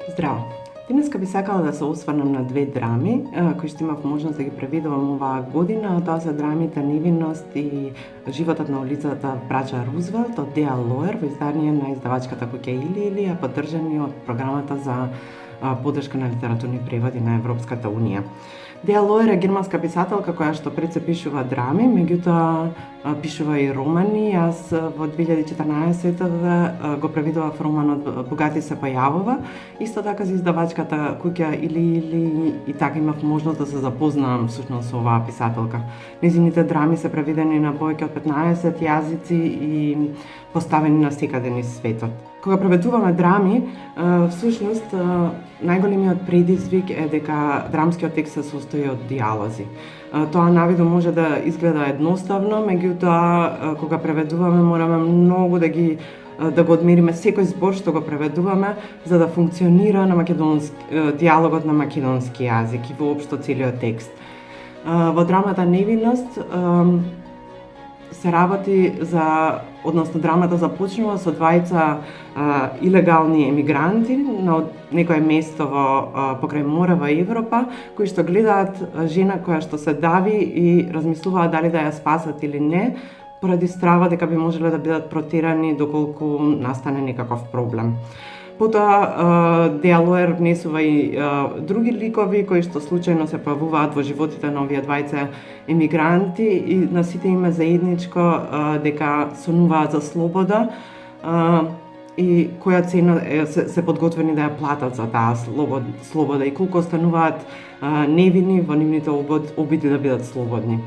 Здраво! Денеска би сакала да се осврнам на две драми, кои што имав можност да ги преведувам оваа година. Тоа се драмите "Невинност" и "Животот на улицата Браќа Рузвелт" од Деа Лоер во издание на издавачката куќа Или, а поддржани од програмата за поддршка на литературни преводи на Европската Унија. Деа Лоер е германска писателка која што пред се пишува драми, меѓутоа пишува и романи. Јас во 2014 го преведував романот "Богати се појавува", исто така за издавачката куќа Или и така имав можност да се запознавам всушност со оваа писателка. Незините драми се преведени на повеќе од 15 јазици и поставени на секаде низ светот. Кога преведуваме драми, всушност најголемиот предизвик е дека драмскиот текст се состои од дијалози. Тоа навиду може да изгледа едноставно, меѓутоа кога преведуваме мораме многу да го одмериме секој збор што го преведуваме за да функционира на дијалогот на македонски јазик и воопшто целиот текст. Во драмата "Невинност" се работи односно драмата започнува со двајца илегални емигранти на некое место покрај море во Европа, кои што гледаат жена која што се дави и размислуваат дали да ја спасат или не, поради страва дека би можеле да бидат протерани доколку настане некаков проблем. Потоа Деа Лоер внесува и други ликови кои што случајно се појавуваат во животите на овие двајца емигранти и на сите им е заедничко дека сонуваат за слобода и која цена се подготвени да ја платат за таа слобода и колку остануваат невини во нивните обиди да бидат слободни.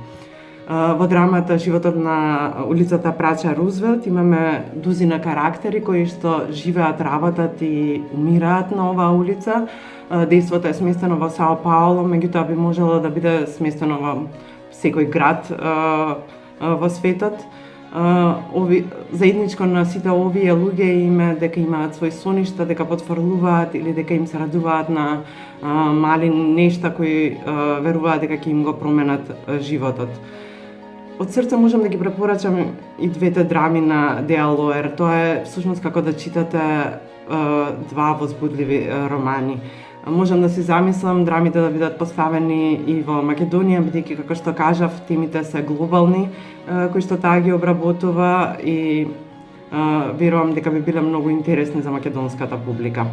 Во драмата "Животот на улицата Браќа Рузвелт" имаме дузина карактери кои што живеат, работат и умираат на оваа улица. Дејството е сместено во Сао Пауло, меѓутоа би можело да биде сместено во секој град во светот. Заедничко на сите овие луѓе им е дека имаат свои соништа, дека потфрлуваат или дека им се радуваат на мали нешта кои веруваат дека ќе им го променат животот. Од срце можам да ги препорачам и двете драми на Деа Лоер. Тоа е всушност како да читате два возбудливи романи. Можам да си замислам драмите да бидат поставени и во Македонија, бидејќи како што кажав, темите се глобални кои што таа ги обработува и верувам дека би биле многу интересни за македонската публика.